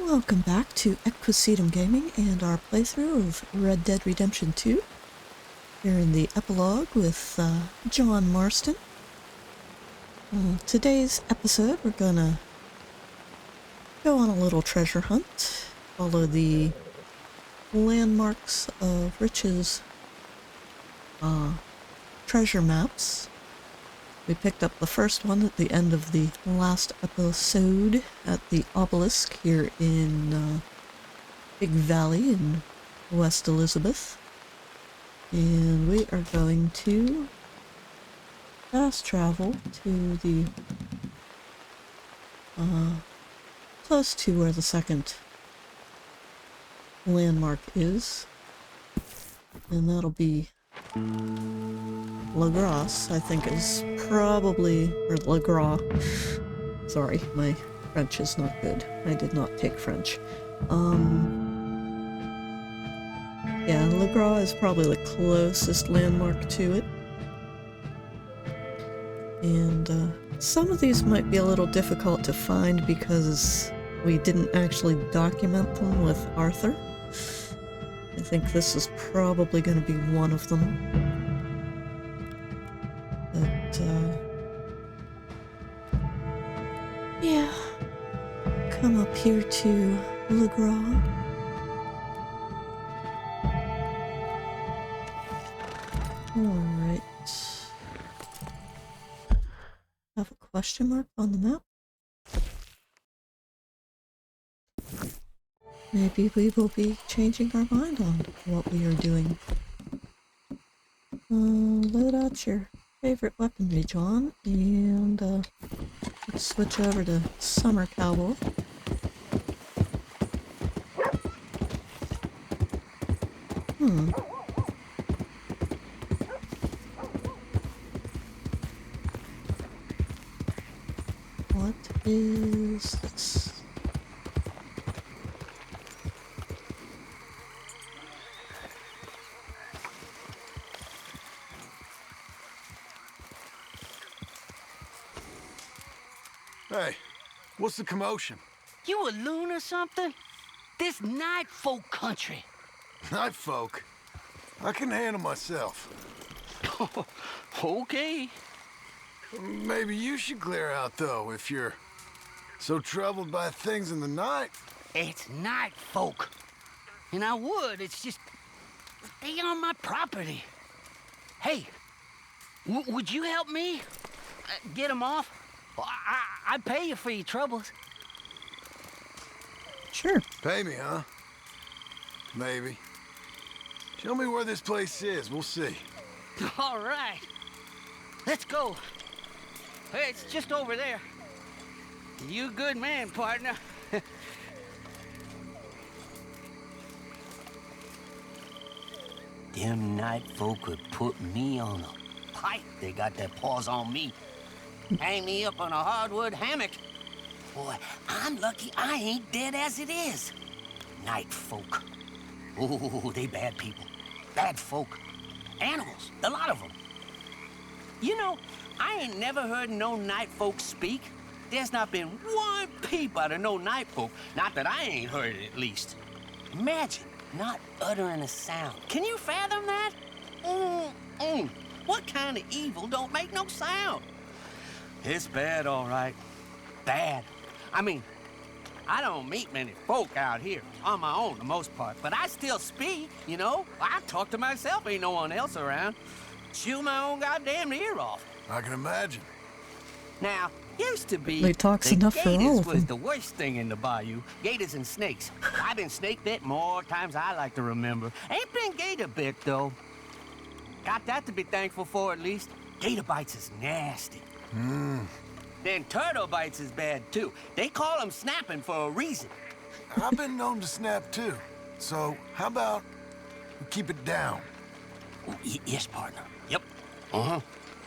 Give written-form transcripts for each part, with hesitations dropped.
Welcome back to Equisetum Gaming and our playthrough of Red Dead Redemption 2. Here in the epilogue with John Marston. Today's episode we're gonna go on a little treasure hunt, follow the landmarks of Rich's treasure maps. We picked up the first one at the end of the last episode at the obelisk here in Big Valley in West Elizabeth. And we are going to fast travel to the close to where the second landmark is. And that'll be Lagras, I think is probably, or Lagras. Sorry, my French is not good. I did not take French. Yeah, Lagras is probably the closest landmark to it. And some of these might be a little difficult to find because we didn't actually document them with Arthur. I think this is probably going to be one of them. But, yeah, come up here to Lagras. Alright. Have a question mark on the map? Maybe we will be changing our mind on what we are doing. Load out your favorite weaponry, John, and let's switch over to Summer Cowboy. What is this? Hey, what's the commotion? You a loon or something? This Nightfolk country. Nightfolk? I can handle myself. Okay. Maybe you should clear out, though, if you're so troubled by things in the night. It's Nightfolk. And I would, it's just... they on my property. Hey, would you help me? Get them off? I'd pay you for your troubles. Sure. Pay me, huh? Maybe. Show me where this place is, we'll see. All right. Let's go. Hey, it's just over there. You a good man, partner. Them Nightfolk would put me on a pike. They got their paws on me. Hang me up on a hardwood hammock. Boy, I'm lucky I ain't dead as it is. Nightfolk. Ooh, they bad people. Bad folk. Animals, a lot of them. You know, I ain't never heard no Nightfolk speak. There's not been one peep out of no Nightfolk. Not that I ain't heard it, at least. Imagine not uttering a sound. Can you fathom that? What kind of evil don't make no sound? It's bad, all right. Bad. I mean, I don't meet many folk out here, on my own the most part, but I still speak, you know? I talk to myself, ain't no one else around. Chew my own goddamn ear off. I can imagine. Now, used to be He talks the enough for all gators of was them. the worst thing in the bayou. Gators and snakes. I've been snake bit more times I like to remember. Ain't been gator bit, though. Got that to be thankful for, at least. Gator bites is nasty. Then turtle bites is bad, too. They call them snapping for a reason. I've been known to snap, too. So, how about we keep it down? Oh, yes, partner. Yep.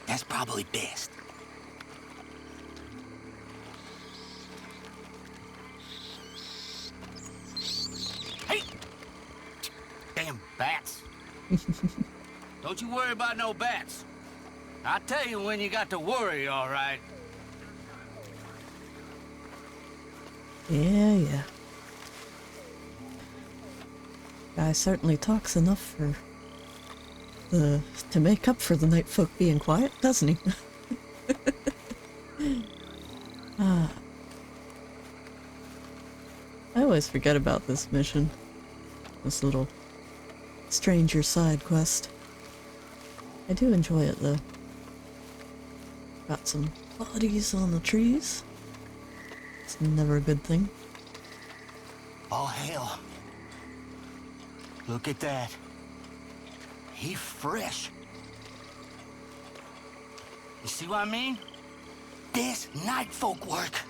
That's probably best. Hey! Damn bats. Don't you worry about no bats. I'll tell you when you got to worry, all right. Yeah. Guy certainly talks enough for to make up for the Nightfolk being quiet, doesn't he? I always forget about this mission. This little stranger side quest. I do enjoy it though. Got some bodies on the trees. It's never a good thing. Oh, hell. Look at that. He fresh. You see what I mean? This Nightfolk work.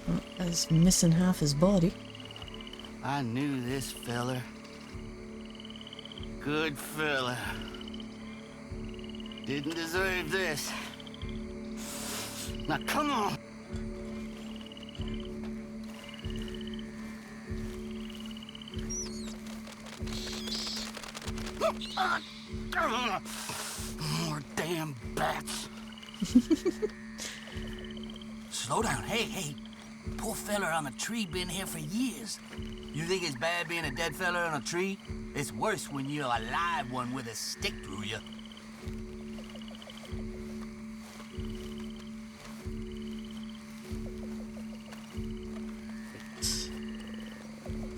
Well, guy's missing half his body. I knew this fella. Good fella. Didn't deserve this. Now come on. More damn bats. Slow down. Hey. Poor fella on the tree been here for years. You think it's bad being a dead fella on a tree? It's worse when you're a live one with a stick through you.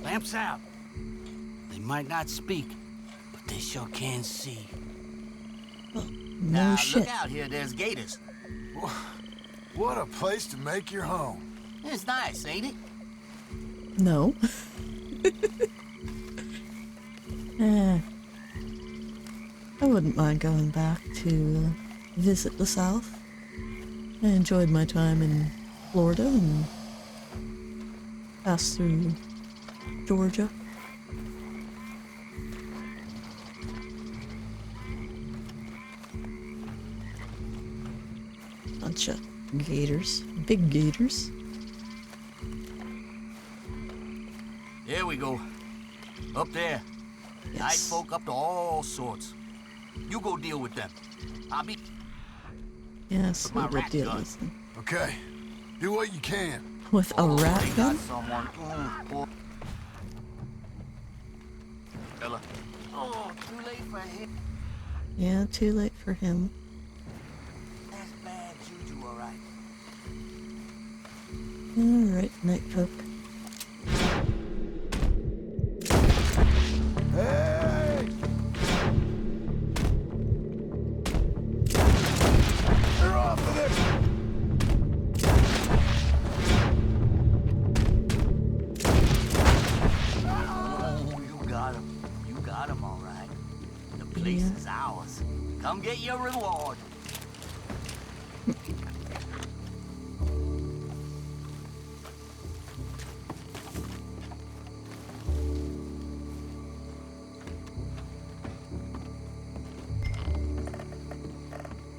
Lamps out. They might not speak, but they sure can see. No Now, shit. look out here, there's gators. What a place to make your home. It's nice, ain't it? No. I wouldn't mind going back to visit the South. I enjoyed my time in Florida and passed through Georgia. Bunch of gators. Big gators. There we go. Up there. Yes. Nightfolk up to all sorts. You go deal with them. I'll be... Yes, we my will rat deal gun. with them. Okay, do what you can. With a rat they got gun? someone. Poor fella. Oh, too late for him. Yeah, too late for him. That's bad juju, all right. Alright, Nightfolk. Hey! They're off of there! Oh, you got him. You got him, all right. The place Yeah. is ours. Come get your reward.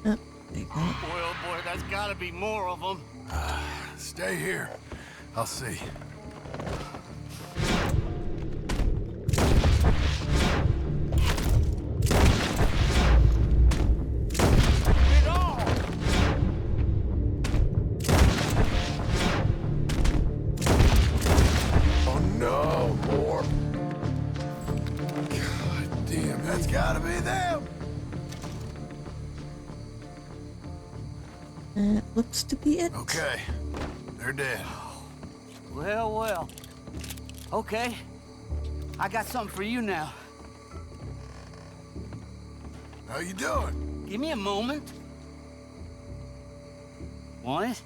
Oh, there you go. Boy, oh boy, there's gotta be more of them. Stay here. I'll see. Get on! Oh no, more. God damn, that's gotta be them. That looks to be it. Okay, they're dead. Well, well. Okay. I got something for you now. How you doing? Give me a moment. Want it?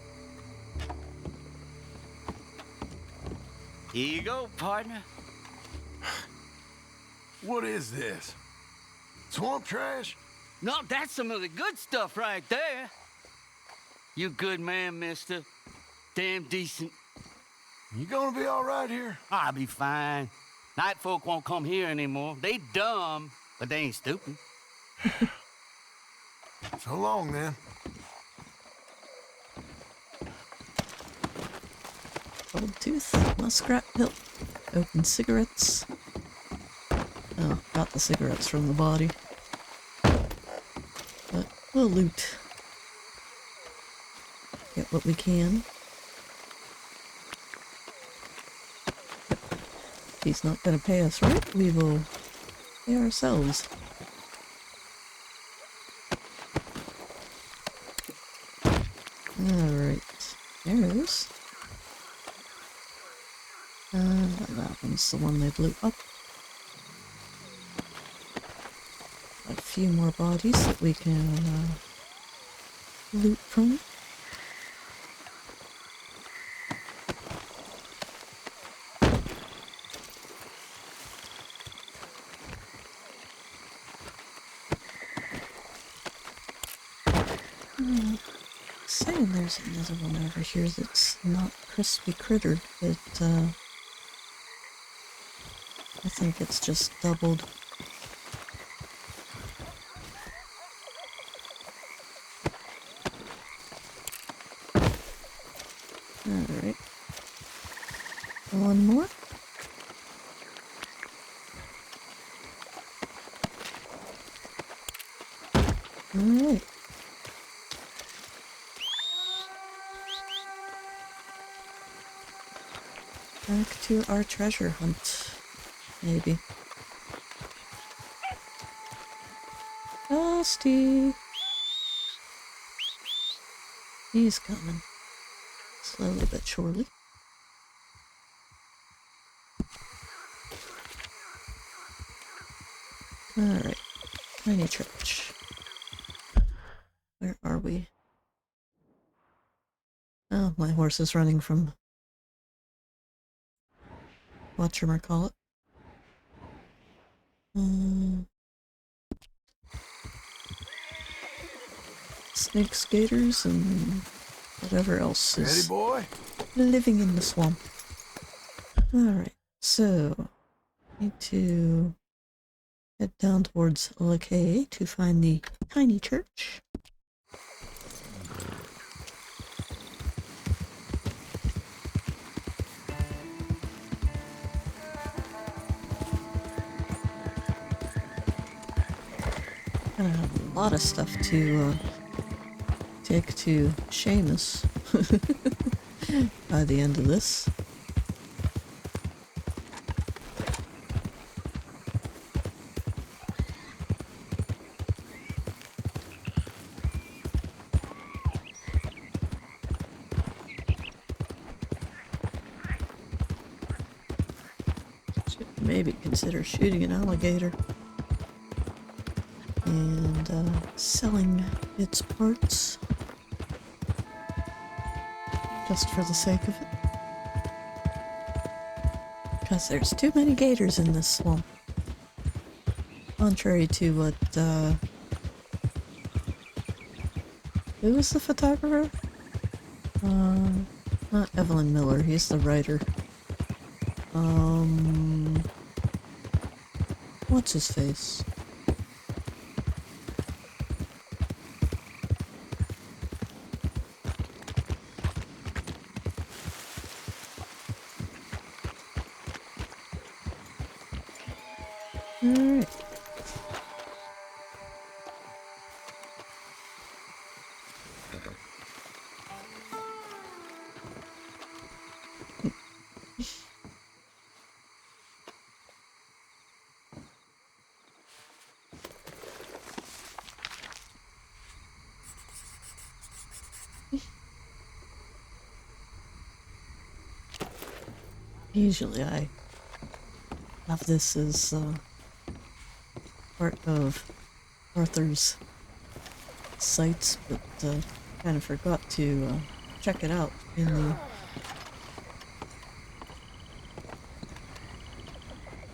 Here you go, partner. What is this? Swamp trash? No, that's some of the good stuff right there. You good man, mister. Damn decent. You gonna be all right here? I'll be fine. Nightfolk won't come here anymore. They dumb, but they ain't stupid. So long, then. Gold tooth, muskrat pill, open cigarettes. Oh, got the cigarettes from the body. But we'll loot. Get what we can. He's not gonna pay us, right? We will pay ourselves. Alright. There's... that one's the one they blew up. A few more bodies that we can loot from. Saying there's another one over here that's not crispy critter, but I think it's just doubled. Alright. One more. Alright. Back to our treasure hunt, maybe. Dusty! He's coming. Slowly but surely. Alright. Tiny church. Where are we? Oh, my horse is running from whatchamacallit. Snakes, gators, and whatever else is Ready, boy? living in the swamp. Alright, so need to head down towards Lacay to find the tiny church. Gonna have a lot of stuff to take to Seamus by the end of this. Should maybe consider shooting an alligator and selling its parts just for the sake of it, because there's too many gators in this swamp, contrary to what who was the photographer? Not Evelyn Miller, he's the writer. What's his face? Alright. Usually I have this as part of Arthur's sites, but kind of forgot to check it out in the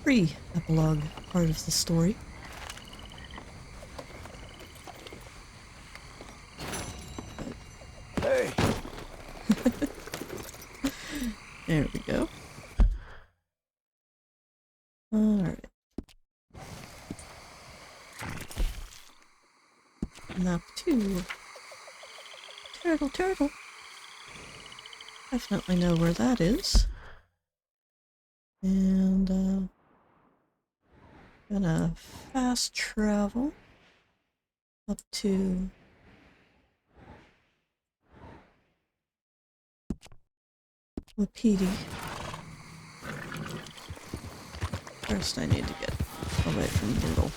pre-epilogue part of the story. Hey! There we go. Alright. Map 2. Turtle, turtle. Definitely know where that is. And, gonna fast travel up to Wapiti. First I need to get away from Doodle.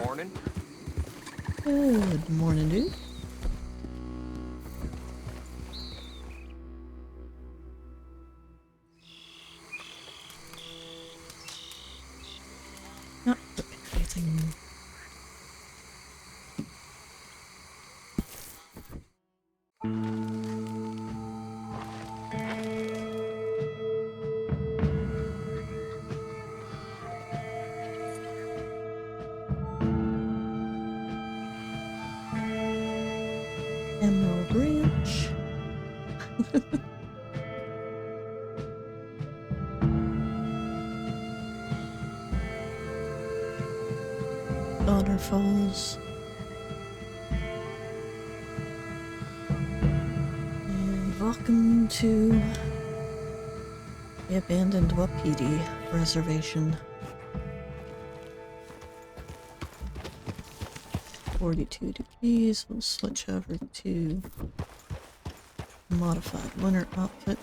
Morning. Good morning, dude. Not anything. Emerald Ranch. Donner Falls. And welcome to the abandoned Wapiti Reservation. 42 degrees. We'll switch over to modified winter outfit.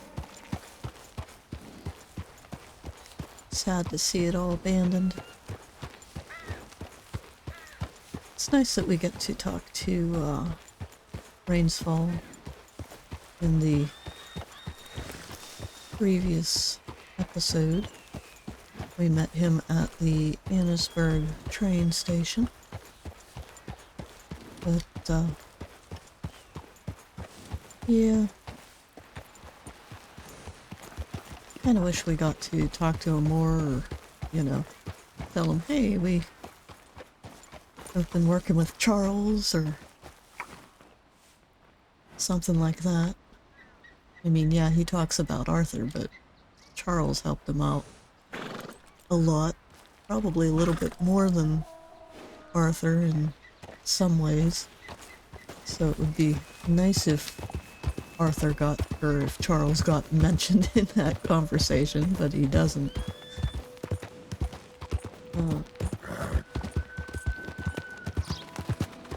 Sad to see it all abandoned. It's nice that we get to talk to Rainsfall in the previous episode. We met him at the Annisburg train station. But, yeah. Kinda wish we got to talk to him more, or, you know, tell him, hey, we have been working with Charles, or something like that. I mean, yeah, he talks about Arthur, but Charles helped him out a lot. Probably a little bit more than Arthur in some ways. So it would be nice if Arthur got, or if Charles got mentioned in that conversation, but he doesn't.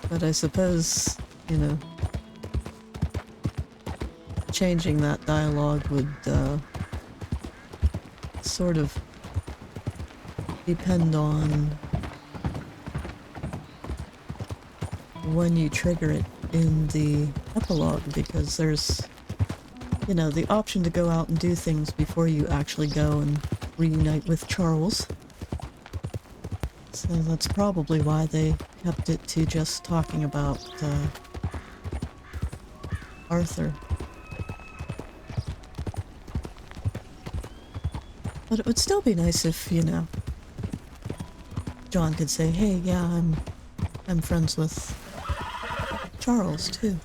But I suppose, you know, changing that dialogue would sort of depend on when you trigger it in the epilogue, because there's, you know, the option to go out and do things before you actually go and reunite with Charles. So that's probably why they kept it to just talking about Arthur. But it would still be nice if, you know, John could say, hey, yeah, I'm friends with Charles, too.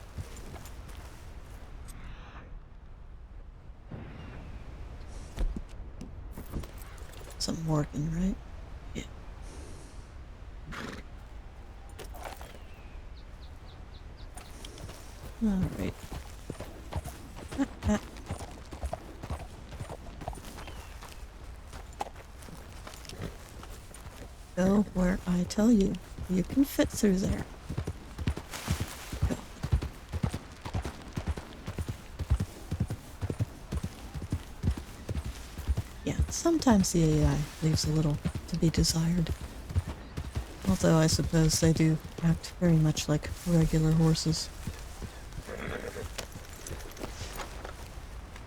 Some Morgan, right? Yeah. Alright. Go where I tell you. You can fit through there. Go. Yeah, sometimes the AI leaves a little to be desired. Although I suppose they do act very much like regular horses.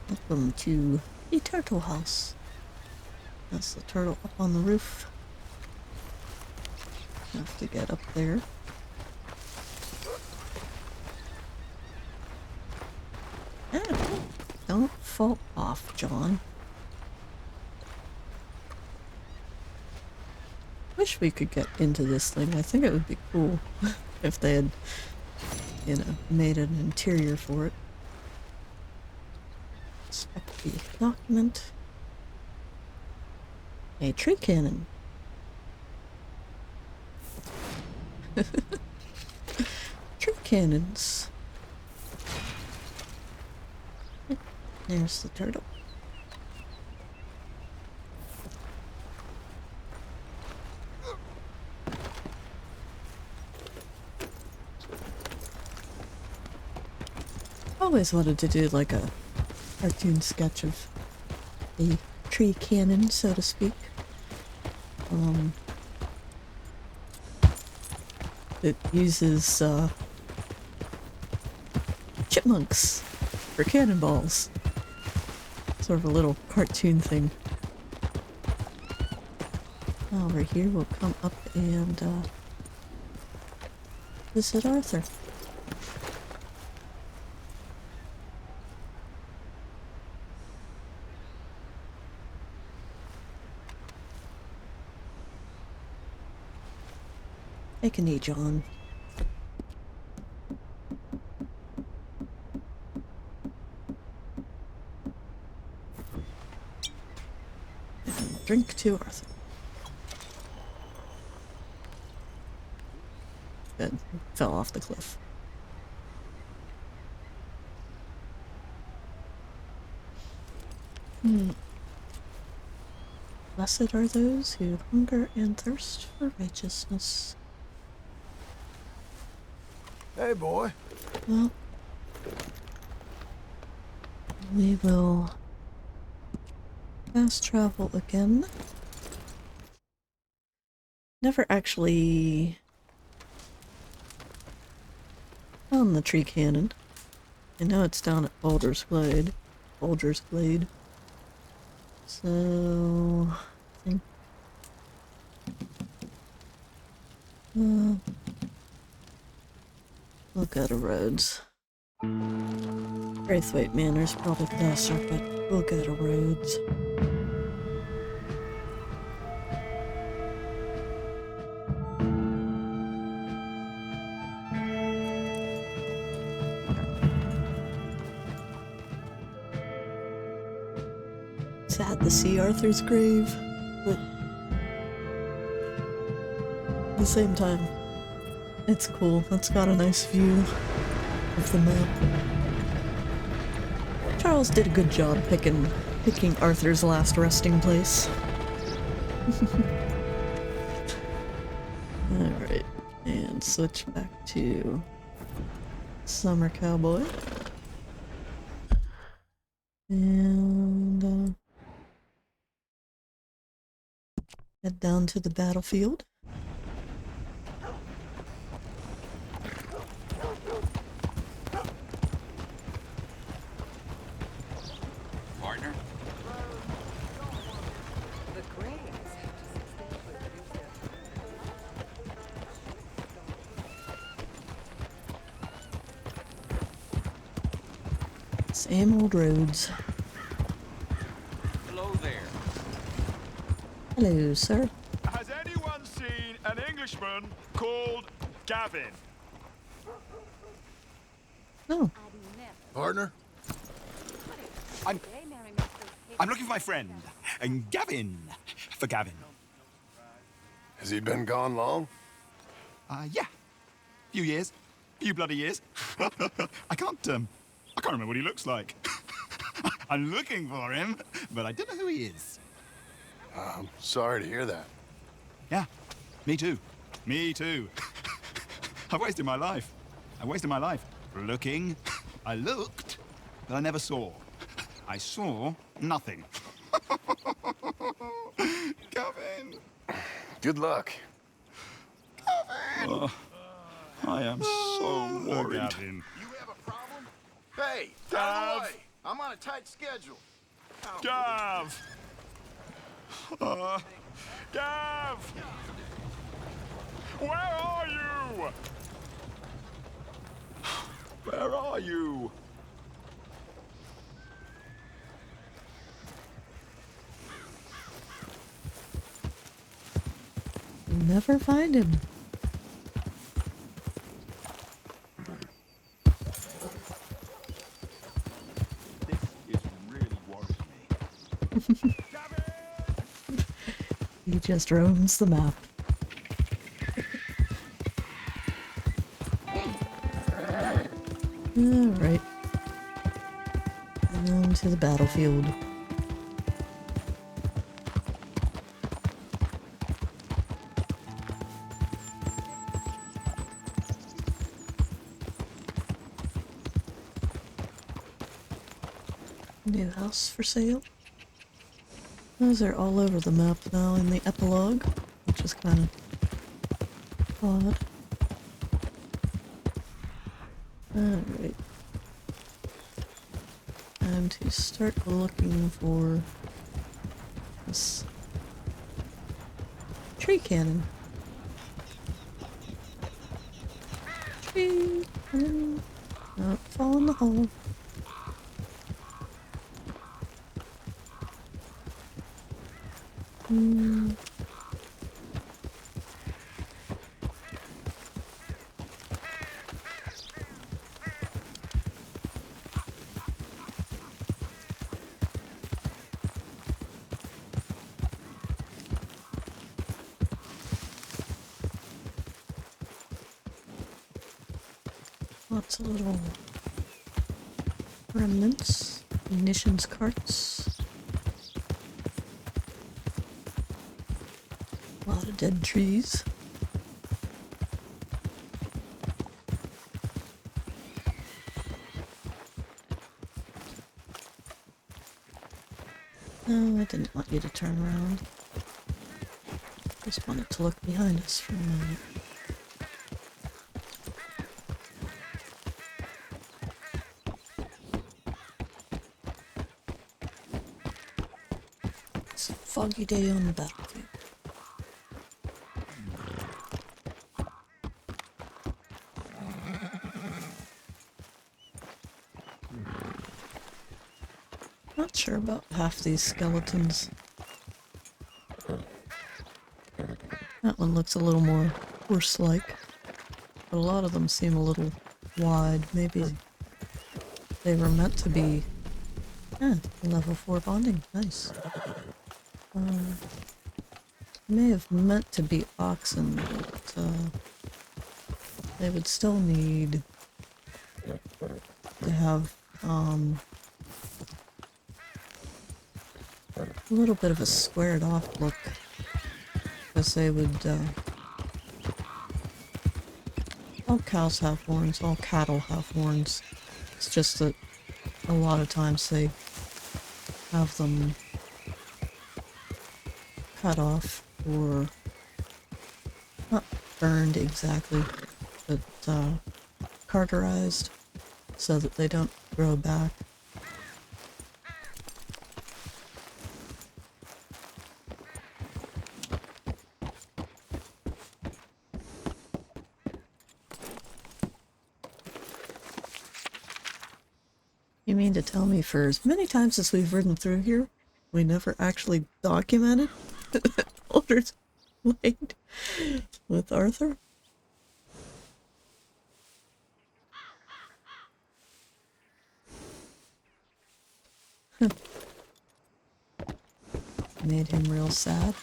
Welcome to the turtle house. That's the turtle up on the roof. Have to get up there. Ah, don't fall off, John. Wish we could get into this thing. I think it would be cool if they had, you know, made an interior for it. Inspect the document. A tree cannon. Tree cannons. There's the turtle. Always wanted to do like a cartoon sketch of the tree cannon, so to speak. It uses chipmunks for cannonballs. Sort of a little cartoon thing. Over here we'll come up and visit Arthur. Take a knee, John. And drink to Arthur. Good. Fell off the cliff. Blessed are those who hunger and thirst for righteousness. Hey, boy. Well, we will fast travel again. Never actually found the tree cannon. I know it's down at Boulder's Glade. So, I think we'll go to Rhodes. Braithwaite Manor's probably closer, but we'll go to Rhodes. Sad to see Arthur's grave, but at the same time, it's cool. It's got a nice view of the map. Charles did a good job picking Arthur's last resting place. Alright, and switch back to Summer Cowboy. And head down to the battlefield. Partner? Same old roads. Hello there. Hello, sir. Has anyone seen an Englishman called Gavin? Oh, Partner? I'm looking for my friend, Gavin. For Gavin. Has he been gone long? Yeah. Few years. Few bloody years. I can't remember what he looks like. I'm looking for him, but I don't know who he is. I'm sorry to hear that. Yeah, me too. Me too. I've wasted my life. Looking. I looked, but I never saw. I saw nothing. Gavin. Good luck. Oh, I am so worried. Gavin. You have a problem? Hey, Gav. away! I'm on a tight schedule. Gav! Gav! Where are you? Where are you? never find him. This is really worrying me. He just roams the map. Alright. On to the battlefield. New house for sale. Those are all over the map now in the epilogue, which is kind of odd. Alright. Time to start looking for this tree cannon. Tree cannon. Don't fall in the hole. Lots of little remnants, munitions carts. A lot of dead trees. No, I didn't want you to turn around. Just wanted to look behind us for a moment. It's a foggy day on the battlefield. Not sure about half these skeletons. That one looks a little more horse-like, but a lot of them seem a little wide. Maybe they were meant to be... level 4 bonding. Nice. May have meant to be oxen, but they would still need to have a little bit of a squared off look, because they would all cows have horns, all cattle have horns. It's just that a lot of times they have them cut off or not burned exactly, but carterized so that they don't grow back. You mean to tell me for as many times as we've ridden through here, we never actually documented Alder's Lane with Arthur? Made him real sad.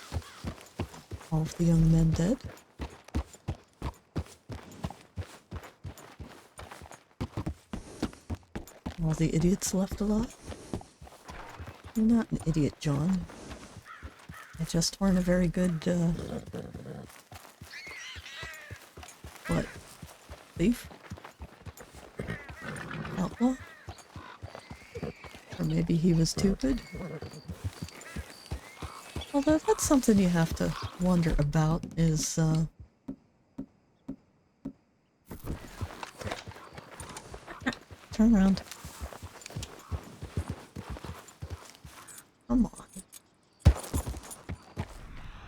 All of the young men dead. All the idiots left alive? You're not an idiot, John. I just weren't a very good, what? Thief? Outlaw? Or maybe he was stupid? Although that's something you have to wonder about, is, turn around. Come on.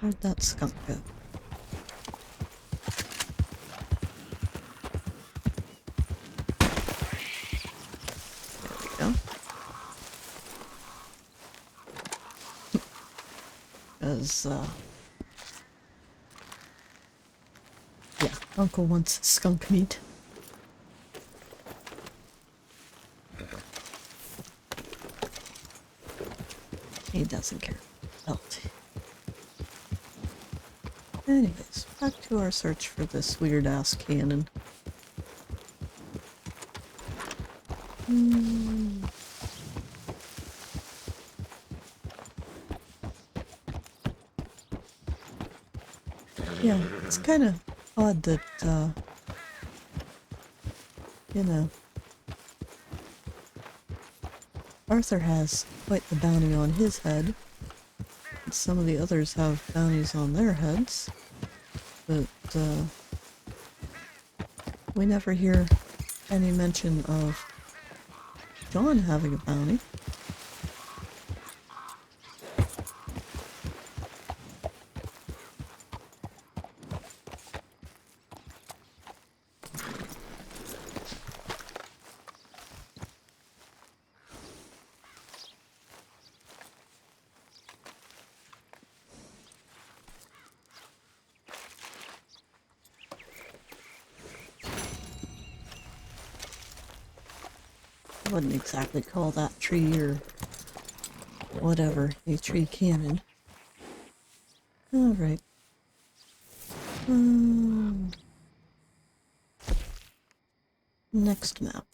Where'd that skunk go? There we go. Because, yeah, Uncle wants skunk meat. He doesn't care. Belt. Anyways, back to our search for this weird-ass cannon. Yeah, it's kind of odd that, you know, Arthur has quite the bounty on his head, some of the others have bounties on their heads, but we never hear any mention of John having a bounty. I wouldn't exactly call that tree or whatever a tree cannon. Alright. Next map.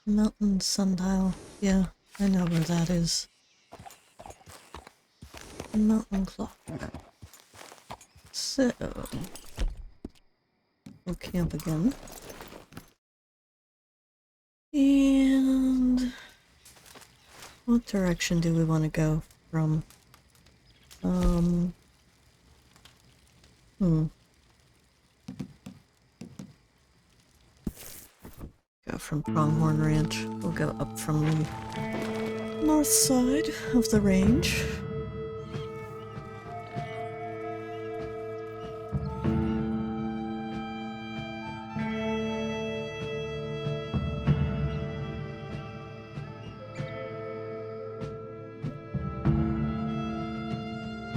Mountain Sundial. Yeah, I know where that is. Mountain Clock. So, we'll camp again. And what direction do we want to go from? Go from Pronghorn Ranch. We'll go up from the north side of the range.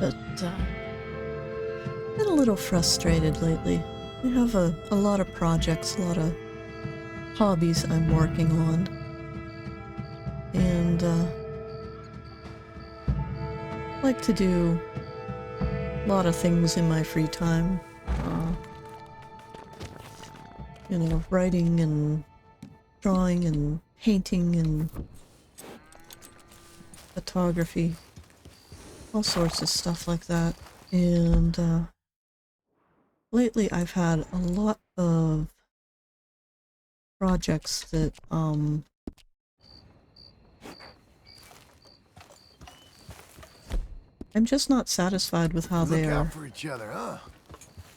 But, been a little frustrated lately. I have a lot of projects, a lot of hobbies I'm working on. And, like to do a lot of things in my free time. You know, writing and drawing and painting and photography. All sorts of stuff like that. And lately I've had a lot of projects that I'm just not satisfied with how they Look are out for each other, huh?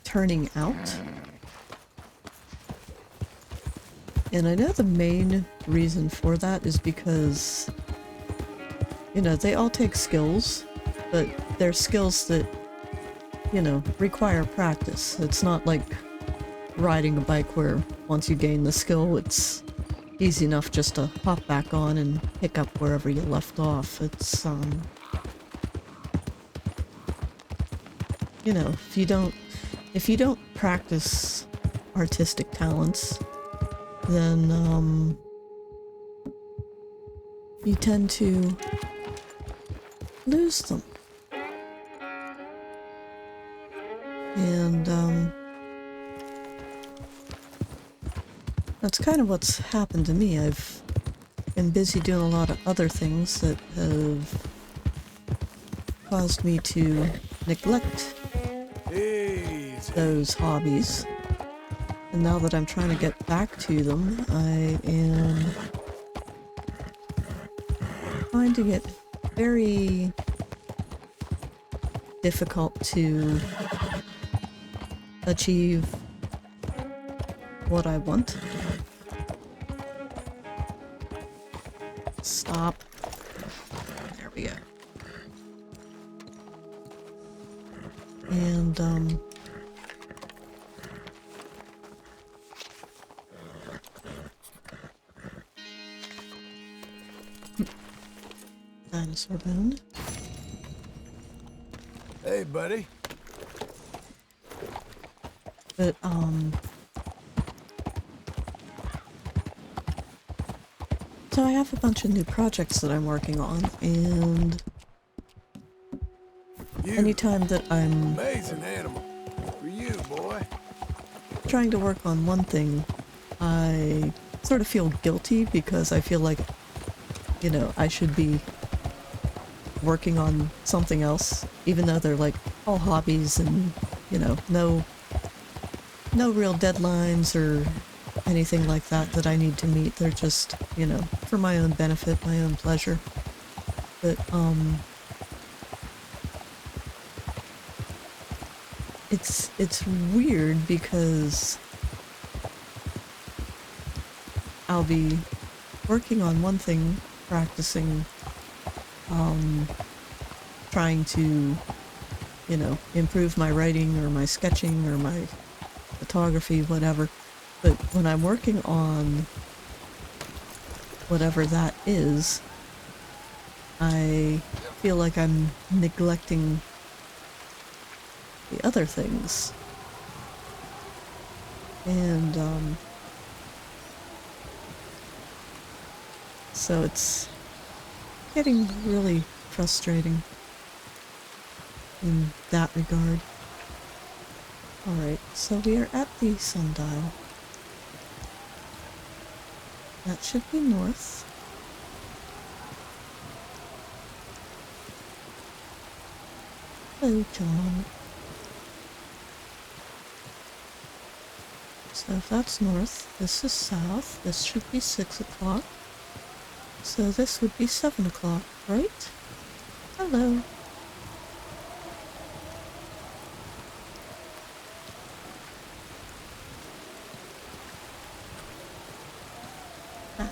turning out. And I know the main reason for that is because, you know, they all take skills, but they're skills that, you know, require practice. It's not like riding a bike where once you gain the skill, it's easy enough just to hop back on and pick up wherever you left off. It's, you know, if you don't practice artistic talents, then, you tend to lose them. And, that's kind of what's happened to me. I've been busy doing a lot of other things that have caused me to neglect those hobbies. And now that I'm trying to get back to them, I am finding it very difficult to achieve what I want. Stop. There we go. And, dinosaur bone. Hey, buddy. But, so I have a bunch of new projects that I'm working on, and anytime that I'm Amazing animal. For you, boy. trying to work on one thing, I sort of feel guilty because I feel like, you know, I should be working on something else, even though they're like all hobbies and, you know, no real deadlines or anything like that that I need to meet. They're just, you know, for my own benefit, my own pleasure. But, it's weird because I'll be working on one thing, practicing, trying to, you know, improve my writing or my sketching or my photography, whatever. But when I'm working on whatever that is, I feel like I'm neglecting the other things. And, so it's getting really frustrating in that regard. Alright, so we are at the sundial. That should be north. Hello, John. So if that's north, this is south. This should be 6 o'clock. So this would be 7 o'clock, right? Hello. Ah.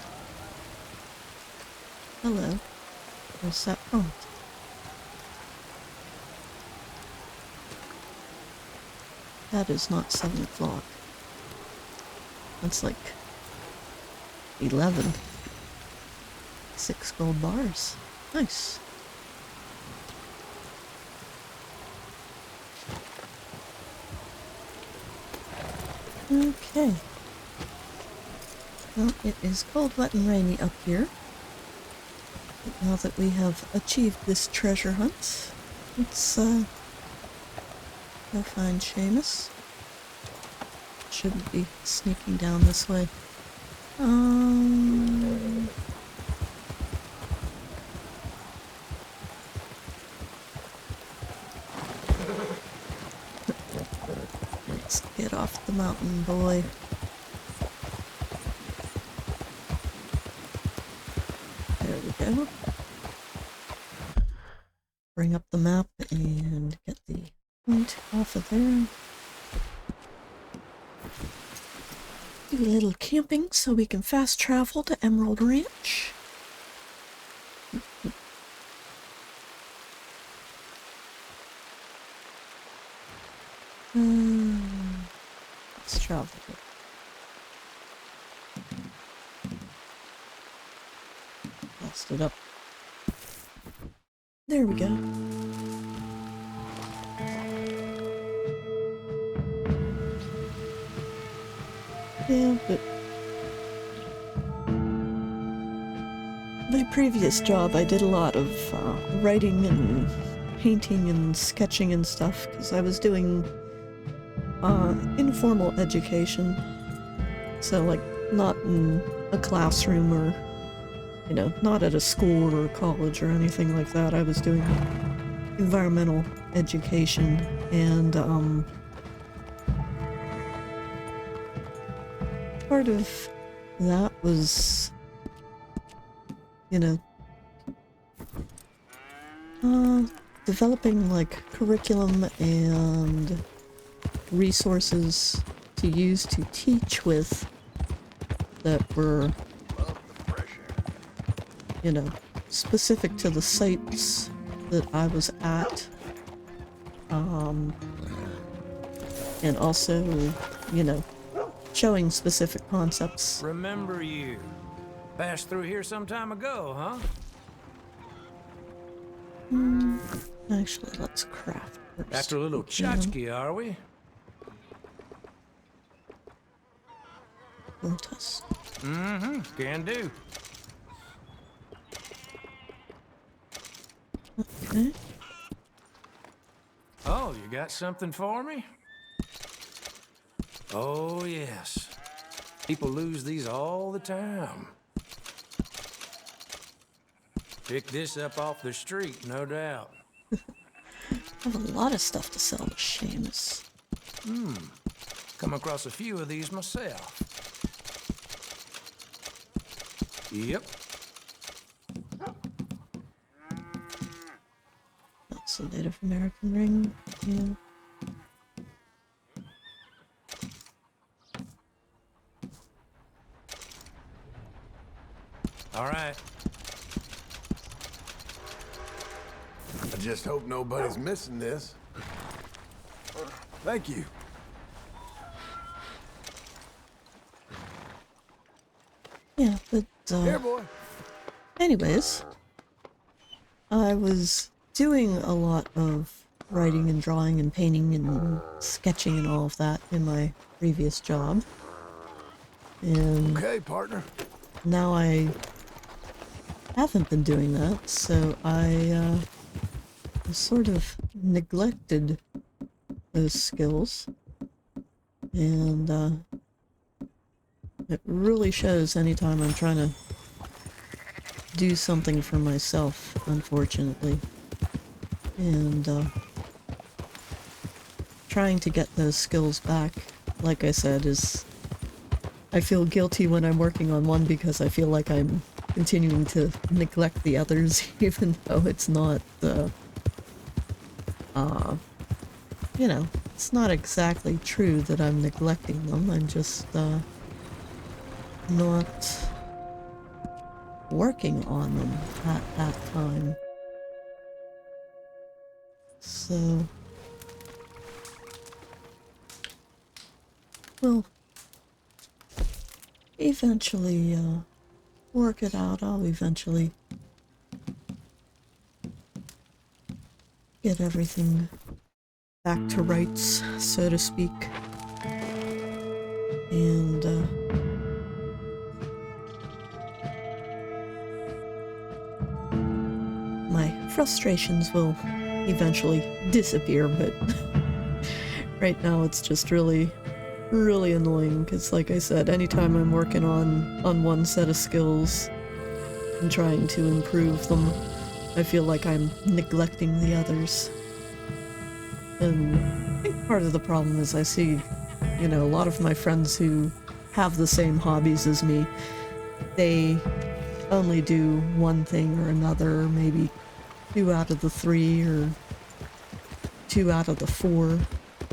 Hello. Where's that front? That is not 7 o'clock. That's like 11. 6 gold bars. Nice. Okay. Well, it is cold, wet, and rainy up here. But now that we have achieved this treasure hunt, let's go find Seamus. Shouldn't be sneaking down this way. Let's get off the mountain, boy. There we go. Bring up the map and get the point off of there. Do a little camping so we can fast travel to Emerald Ranch. Let's travel. Blast it up. There we go. Yeah, but my previous job I did a lot of writing and painting and sketching and stuff because I was doing informal education. So like not in a classroom or, you know, not at a school or a college or anything like that. I was doing environmental education and part of that was, you know, developing like curriculum and resources to use to teach with that were, you know, specific to the sites that I was at, and also, you know, showing specific concepts. Remember you. Passed through here some time ago, huh? Actually, let's craft first. After a little tchotchke, are we? Lotus. Can do. Okay. Oh, you got something for me? Oh, yes. People lose these all the time. Pick this up off the street, no doubt. I have a lot of stuff to sell to Seamus. Come across a few of these myself. Yep. That's a Native American ring. Yeah. All right. I just hope nobody's missing this. Thank you. Yeah, but, Here, boy. anyways, I was doing a lot of writing and drawing and painting and sketching and all of that in my previous job. And Okay, partner. now I haven't been doing that, so I sort of neglected those skills. And it really shows anytime I'm trying to do something for myself, unfortunately. And trying to get those skills back, like I said, is... I feel guilty when I'm working on one because I feel like I'm continuing to neglect the others, even though it's not, you know, it's not exactly true that I'm neglecting them. I'm just, not working on them at that time. So... we'll eventually, work it out. I'll eventually get everything back to rights, so to speak. And, my frustrations will eventually disappear, but right now it's just really annoying, because like I said, anytime I'm working on one set of skills and trying to improve them, I feel like I'm neglecting the others. And I think part of the problem is I see, you know, a lot of my friends who have the same hobbies as me, they only do one thing or another, maybe 2 out of the 3 or 2 out of the 4,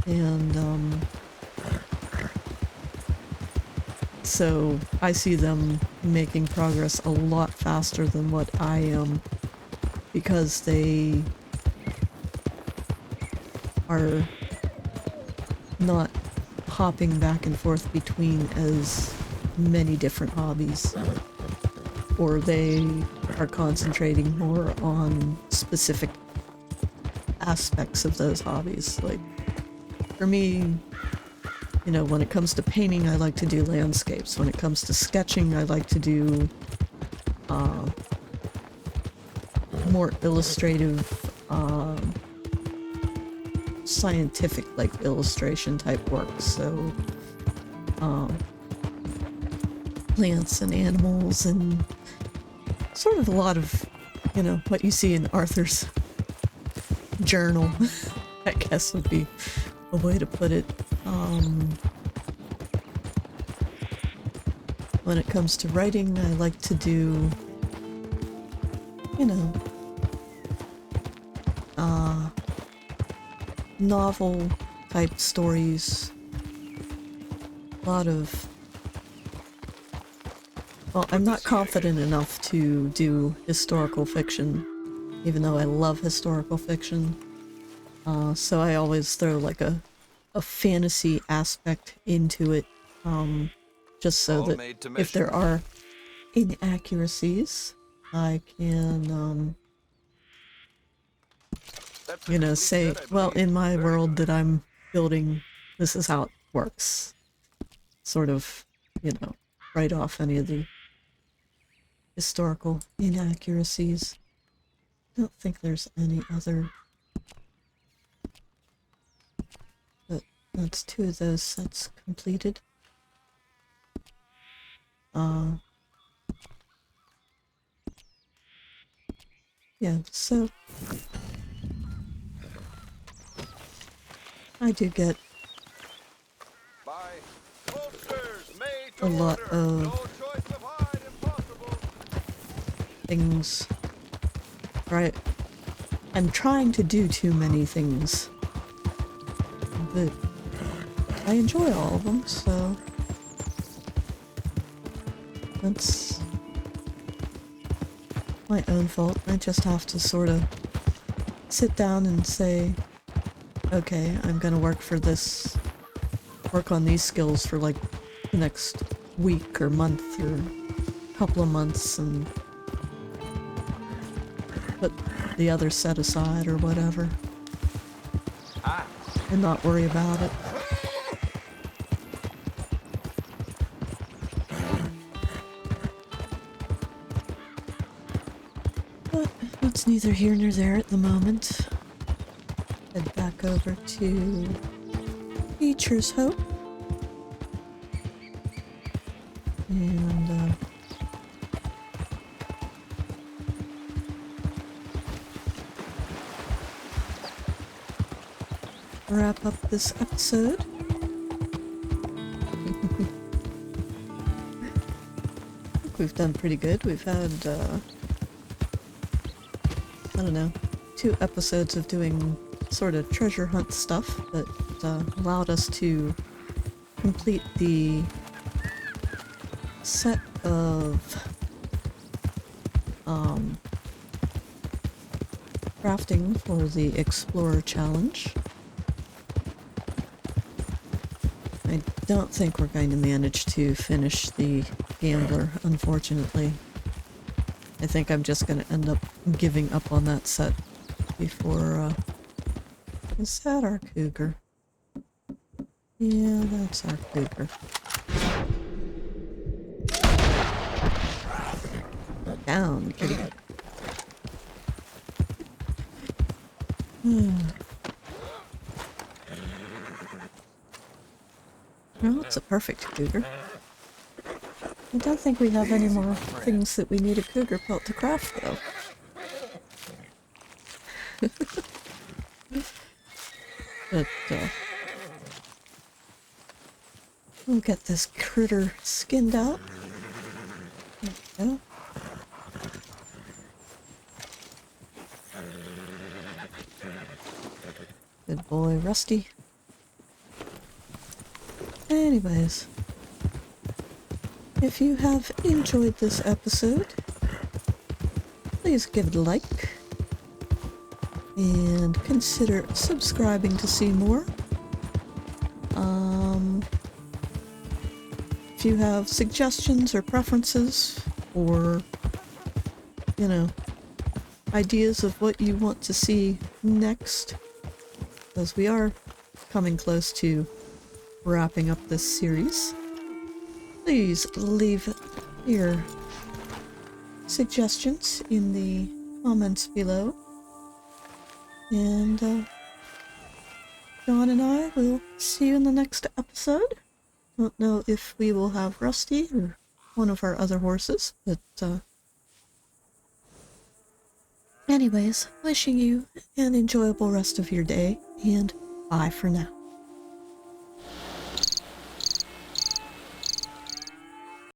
and so I see them making progress a lot faster than what I am, because they are not hopping back and forth between as many different hobbies, or they are concentrating more on specific aspects of those hobbies. Like, for me, you know, when it comes to painting, I like to do landscapes. When it comes to sketching, I like to do more illustrative, scientific, like, illustration type work. So, plants and animals and sort of a lot of, you know, what you see in Arthur's journal, I guess would be a way to put it. When it comes to writing, I like to do, you know, novel type stories. A lot of... well, I'm not confident enough to do historical fiction, even though I love historical fiction. So I always throw like a fantasy aspect into it, just so that if there are inaccuracies, I can, you know, say, well, in my world that I'm building, this is how it works. Sort of, you know, write off any of the historical inaccuracies. I don't think there's any other... but that's 2 of those sets completed. Yeah, so I do get a lot of things. Right. I'm trying to do too many things. But I enjoy all of them, so that's my own fault. I just have to sort of sit down and say, okay, I'm gonna work on these skills for like the next week or month or couple of months and put the other set aside or whatever. And not worry about it. But it's neither here nor there at the moment. Head back over to Beecher's Hope. And wrap up this episode. I think we've done pretty good. We've had, I don't know, 2 episodes of doing sort of treasure hunt stuff that allowed us to complete the set of crafting for the Explorer Challenge. I don't think we're going to manage to finish the Gambler, unfortunately. I think I'm just going to end up giving up on that set before, is that our cougar? Yeah, that's our cougar. Down, kitty. Well, it's a perfect cougar. I don't think we have any more things that we need a cougar pelt to craft, though. But, we'll get this critter skinned out. There we go. Good boy, Rusty. Anyways, if you have enjoyed this episode, please give it a like and consider subscribing to see more. If you have suggestions or preferences or, you know, ideas of what you want to see next, because we are coming close to wrapping up this series, please leave your suggestions in the comments below. And John and I will see you in the next episode. Don't know if we will have Rusty or one of our other horses, but anyways, wishing you an enjoyable rest of your day, and bye for now.